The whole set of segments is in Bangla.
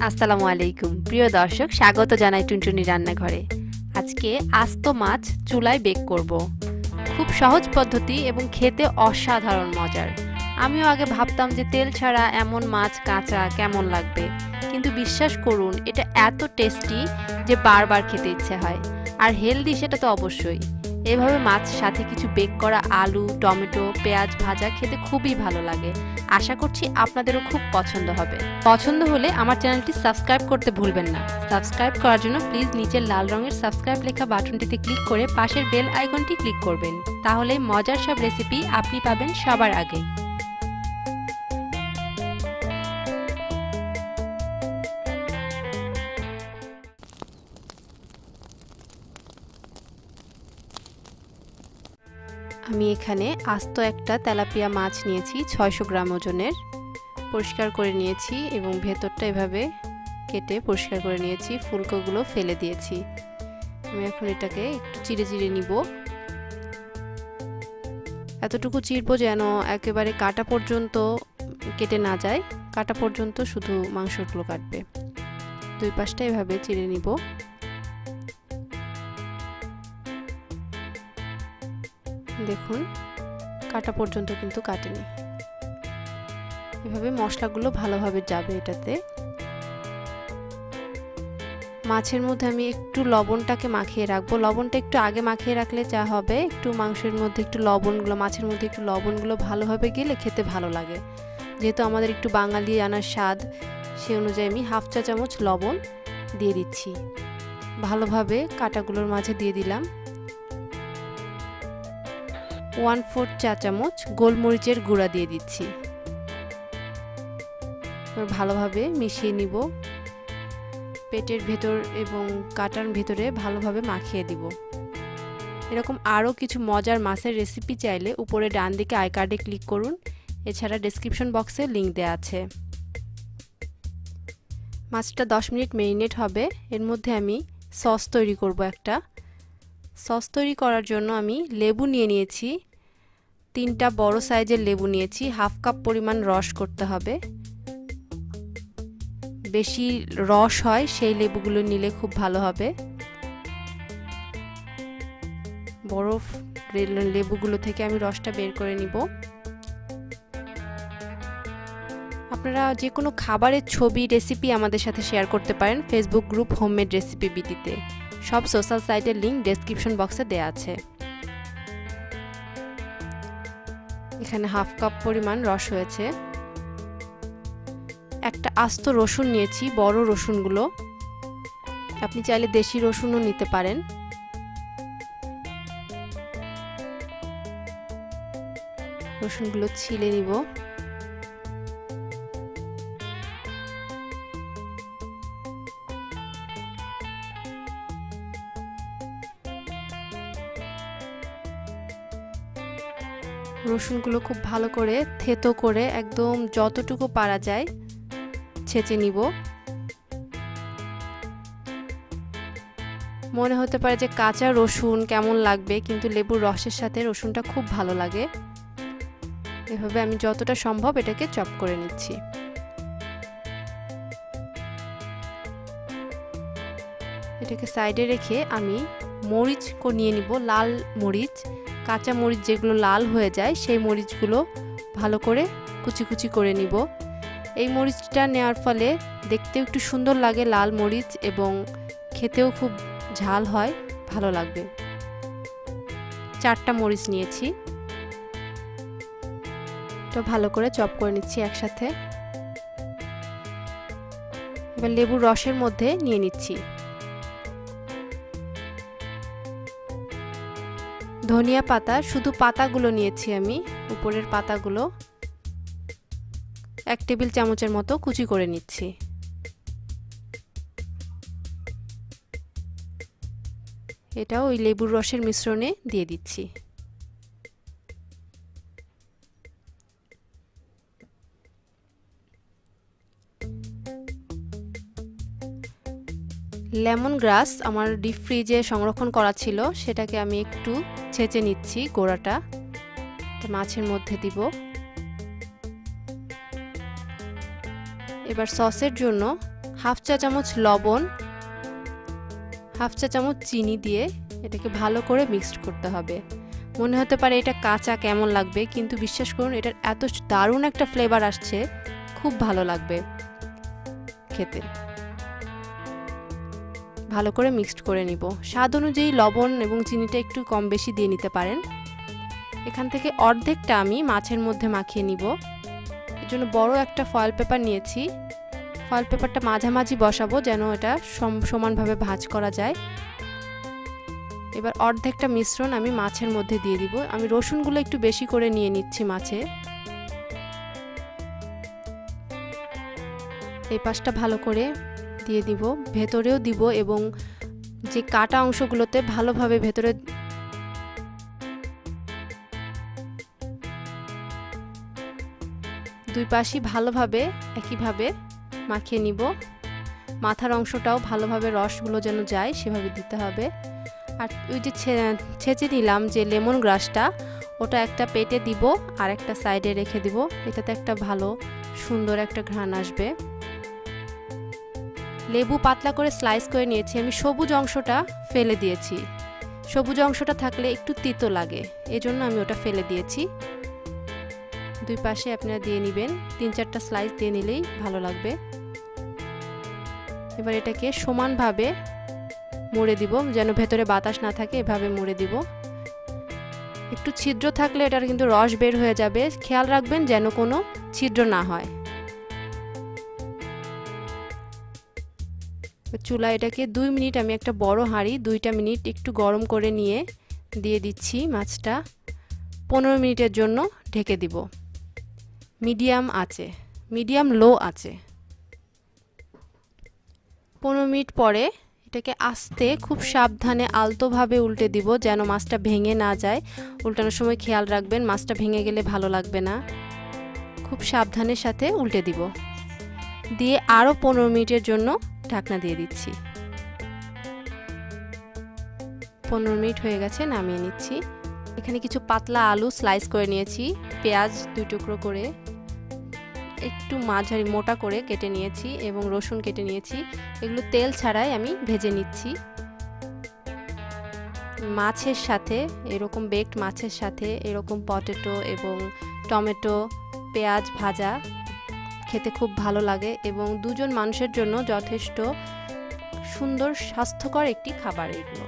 আসসালামু আলাইকুম প্রিয় দর্শক, স্বাগত জানাই টুনটুনি রান্নাঘরে। আজকে আস্ত মাছ চুলায় বেক করব। খুব সহজ পদ্ধতি এবং খেতে অসাধারণ মজার। আমিও আগে ভাবতাম যে তেল ছাড়া এমন মাছ কাঁচা কেমন লাগবে, কিন্তু বিশ্বাস করুন এটা এত টেস্টি যে বারবার খেতে ইচ্ছে হয়। আর হেলদি সেটা তো অবশ্যই। এভাবে মাছ সাথে কিছু বেক করা আলু, টমেটো, পেঁয়াজ ভাজা খেতে খুবই ভালো লাগে। আশা করছি আপনাদেরও খুব পছন্দ হবে। পছন্দ হলে আমার চ্যানেলটি সাবস্ক্রাইব করতে ভুলবেন না। সাবস্ক্রাইব করার জন্য প্লিজ নিচের লাল রঙের সাবস্ক্রাইব লেখা বাটনটিতে ক্লিক করে পাশের বেল আইকনটি ক্লিক করবেন। তাহলে মজার সব রেসিপি আপনি পাবেন সবার আগে। আমি এখানে আস্ত একটা তেলাপিয়া মাছ নিয়েছি 600 গ্রাম ওজনের। পরিষ্কার করে নিয়েছি এবং ভেতরটা এভাবে কেটে পরিষ্কার করে নিয়েছি, ফুলকোগুলো ফেলে দিয়েছি। আমি এখন এটাকে একটু চিড়ে চিড়ে নিব। এতটুকু চিড়বো যেন একেবারে কাটা পর্যন্ত কেটে না যায়, কাটা পর্যন্ত শুধু মাংসগুলো কাটবে। দুই পাশটা এভাবে চিড়ে নিব। দেখুন কাটা পর্যন্ত কিন্তু কাটেনি। এভাবে মশলাগুলো ভালোভাবে যাবে এটাতে। মাছের মধ্যে আমি একটু লবণটাকে মাখিয়ে রাখবো। লবণটা একটু আগে মাখিয়ে রাখলে যা হবে, একটু মাংসের মধ্যে একটু লবণগুলো, মাছের মধ্যে একটু লবণগুলো ভালোভাবে গেলে খেতে ভালো লাগে। যেহেতু আমাদের একটু বাঙালি আনার স্বাদ, সে অনুযায়ী আমি হাফ চা চামচ লবণ দিয়ে দিচ্ছি। ভালোভাবে কাটাগুলোর মাঝে দিয়ে দিলাম 1/4 চা চামচ গোলমরিচের গুঁড়া দিয়ে দিচ্ছি। ভালোভাবে মিশিয়ে নিব। পেটের ভেতর এবং কাটার ভেতরে ভালোভাবে মাখিয়ে দিব। এরকম আরও কিছু মজার মাছের রেসিপি চাইলে উপরে ডান দিকে আই কার্ডে ক্লিক করুন। এছাড়া ডেসক্রিপশন বক্সে লিংক দেওয়া আছে। মাছটা 10 মিনিট মেরিনেট হবে। এর মধ্যে আমি সস তৈরি করব। একটা সস তৈরি করার জন্য আমি লেবু নিয়ে নিয়েছি। 3টা বড় সাইজের লেবু নিয়েছি। হাফ কাপ পরিমাণ রস করতে হবে। বেশি রস হয় সেই লেবুগুলো নিলে খুব ভালো হবে। বরফ লেবুগুলো থেকে আমি রসটা বের করে নিব। আপনারা যে কোনো খাবারের ছবি, রেসিপি আমাদের সাথে শেয়ার করতে পারেন ফেসবুক গ্রুপ হোমমেড রেসিপি বিটিতে। সব সোশ্যাল সাইটের লিংক ডেসক্রিপশন বক্সে দেওয়া আছে। এখানে হাফ কাপ পরিমাণ রস হয়েছে। একটা আস্ত রসুন নিয়েছি, বড় রসুনগুলো। আপনি চাইলে দেশি রসুনও নিতে পারেন। রসুনগুলো ছিলে নিব। রসুনগুলো খুব ভালো করে থেতো করে একদম যতটুকু পারা যায় ছেঁচে নিব। মনে হতে পারে যে কাঁচা রসুন কেমন লাগবে, কিন্তু লেবুর রসের সাথে রসুনটা খুব ভালো লাগে। এভাবে আমি যতটা সম্ভব এটাকে চপ করে নিচ্ছি। এটাকে সাইডে রেখে আমি মরিচ নিয়ে নিব। লাল মরিচ, কাঁচা মরিচ যেগুলো লাল হয়ে যায় সেই মরিচগুলো ভালো করে কুচি কুচি করে নিব। এই মরিচটা নেওয়ার ফলে দেখতেও একটু সুন্দর লাগে, লাল মরিচ, এবং খেতেও খুব ঝাল হয়, ভালো লাগবে। 4টা মরিচ নিয়েছি। তো ভালো করে চপ করে নিচ্ছি একসাথে। এবার লেবুর রসের মধ্যে নিয়ে নিচ্ছি ধনিয়া পাতা। শুধু পাতাগুলো নিয়েছি আমি, উপরের পাতাগুলো 1 টেবিল চামচের মতো কুচি করে নিচ্ছি। এটাও ওই লেবুর রসের মিশ্রণে দিয়ে দিচ্ছি। লেমন গ্রাস আমার ডিপ ফ্রিজে সংরক্ষণ করা ছিল, সেটাকে আমি একটু ছেঁচে নিচ্ছি। গোড়াটা মাছের মধ্যে দিব। এবার সসের জন্য হাফ চা চামচ লবণ, হাফ চা চামচ চিনি দিয়ে এটাকে ভালো করে মিক্সড করতে হবে। মনে হতে পারে এটা কাঁচা কেমন লাগবে, কিন্তু বিশ্বাস করুন এটার এত দারুণ একটা ফ্লেভার আসছে, খুব ভালো লাগবে খেতে। ভালো করে মিক্সড করে নিব। স্বাদ অনুযায়ী লবণ এবং চিনিটা একটু কম বেশি দিয়ে নিতে পারেন। এখান থেকে অর্ধেকটা আমি মাছের মধ্যে মাখিয়ে নিব। এর জন্য বড় একটা ফয়েল পেপার নিয়েছি। ফয়েল পেপারটা মাঝামাঝি বসাবো যেন এটা সমানভাবে ভাঁজ করা যায়। এবার অর্ধেকটা মিশ্রণ আমি মাছের মধ্যে দিয়ে দিব। আমি রসুনগুলো একটু বেশি করে নিয়ে নিচ্ছি মাছে। এই পাশটা ভালো করে দিয়ে দিব, ভেতরেও দিব এবং যে কাটা অংশগুলোতে ভালোভাবে ভেতরে দুই পাশই ভালোভাবে একইভাবে মাখিয়ে নিব। মাথার অংশটাও ভালোভাবে রসগুলো যেন যায় সেভাবে দিতে হবে। আর ওই যে ছেঁচে নিলাম যে লেমন গ্রাসটা, ওটা একটা পেটে দিব আর একটা সাইডে রেখে দিব। এটাতে একটা ভালো সুন্দর একটা ঘ্রাণ আসবে। লেবু পাতলা করে স্লাইস করে নিয়েছি। আমি সবুজ অংশটা ফেলে দিয়েছি। সবুজ অংশটা থাকলে একটু তিতো লাগে, এজন্য আমি ওটা ফেলে দিয়েছি। দুই পাশে আপনারা দিয়ে নেবেন, 3-4টা স্লাইস দিয়ে নিলেই ভালো লাগবে। এবার এটাকে সমানভাবে মুড়ে দিব যেন ভেতরে বাতাস না থাকে, এভাবে মুড়ে দিব। একটু ছিদ্র থাকলে এটার কিন্তু রস বের হয়ে যাবে, খেয়াল রাখবেন যেন কোনো ছিদ্র না হয়। চুলা এটাকে 2 মিনিট আমি একটা বড় হাঁড়ি 2টা মিনিট একটু গরম করে নিয়ে দিয়ে দিচ্ছি মাছটা। 15 মিনিটের জন্য ঢেকে দিব মিডিয়াম আঁচে, মিডিয়াম লো আঁচে। 15 মিনিট পরে এটাকে আস্তে খুব সাবধানে আলতোভাবে উল্টে দিব যেন মাছটা ভেঙে না যায়। উল্টানোর সময় খেয়াল রাখবেন, মাছটা ভেঙে গেলে ভালো লাগবে না। খুব সাবধানের সাথে উল্টে দিব, দিয়ে আরও 15 মিনিটের জন্য ঢাকনা দিয়ে দিচ্ছি। 15 মিনিট হয়ে গেছে, নামিয়ে নিচ্ছি। এখানে কিছু পাতলা আলু স্লাইস করে নিয়েছি, পেঁয়াজ 2 টুকরো করে একটু মাঝারি মোটা করে কেটে নিয়েছি এবং রসুন কেটে নিয়েছি। এগুলো তেল ছাড়াই আমি ভেজে নিচ্ছি। মাছের সাথে এরকম বেকড মাছের সাথে এরকম পটেটো এবং টমেটো পেঁয়াজ ভাজা খেতে খুব ভালো লাগে এবং 2 জন মানুষের জন্য যথেষ্ট সুন্দর স্বাস্থ্যকর একটি খাবার এগুলো।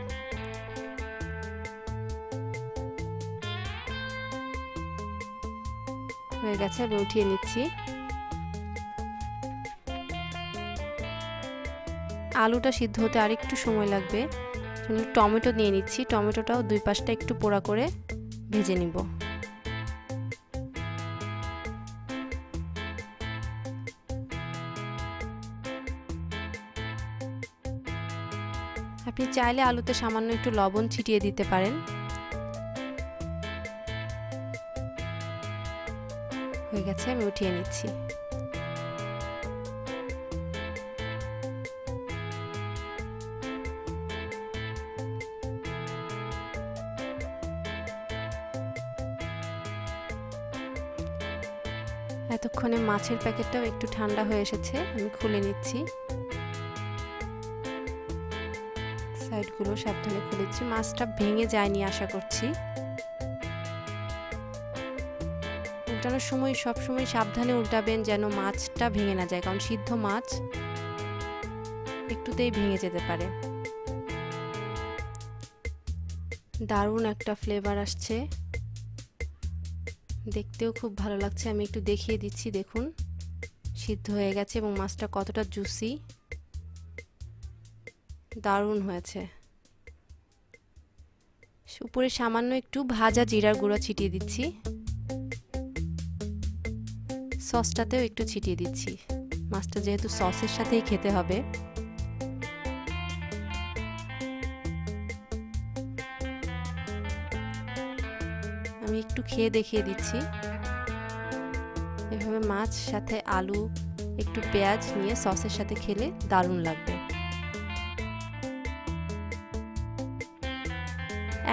হয়ে গেছে, আমি উঠিয়ে নিচ্ছি। আলুটা সিদ্ধ হতে আরেকটু সময় লাগবে, টমেটো নিয়ে নিচ্ছি। টমেটোটাও 2 পাশটা একটু পোড়া করে ভেজে নিব। আপনি চাইলে আলুতে সামান্য একটু লবণ ছিটিয়ে দিতে পারেন। হয়ে গেছে, আমি উঠিয়ে নিচ্ছি। এতক্ষণে মাছের প্যাকেটটাও একটু ঠান্ডা হয়ে এসেছে, আমি খুলে নিচ্ছি। সাইডগুলো সাবধানে খুলেছি, মাছটা ভেঙে যায়নি আশা করছি। উল্টানোর সময় সবসময় সাবধানে উল্টাবেন যেন মাছটা ভেঙে না যায়, কারণ সিদ্ধ মাছ একটুতেই ভেঙে যেতে পারে। দারুণ একটা ফ্লেভার আসছে, দেখতেও খুব ভালো লাগছে। আমি একটু দেখিয়ে দিচ্ছি, দেখুন সিদ্ধ হয়ে গেছে এবং মাছটা কতটা জুসি, দারুণ হয়েছে। উপরে সামান্য একটু ভাজা জিরার গুঁড়ো ছিটিয়ে দিচ্ছি, সসটাতেও একটু ছিটিয়ে দিচ্ছি। মাছটা যেহেতু সসের সাথেই খেতে হবে। আমি একটু খেয়ে দেখিয়ে দিচ্ছি। এভাবে মাছ সাথে আলু একটু পেঁয়াজ নিয়ে সসের সাথে খেলে দারুণ লাগবে।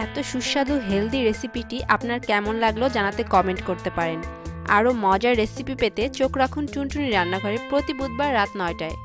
এত সুস্বাদু হেলদি রেসিপিটি আপনার কেমন লাগলো জানাতে কমেন্ট করতে পারেন। আরও মজার রেসিপি পেতে চোখ রাখুন টুনটুনি রান্নাঘরে প্রতি বুধবার রাত 9টায়।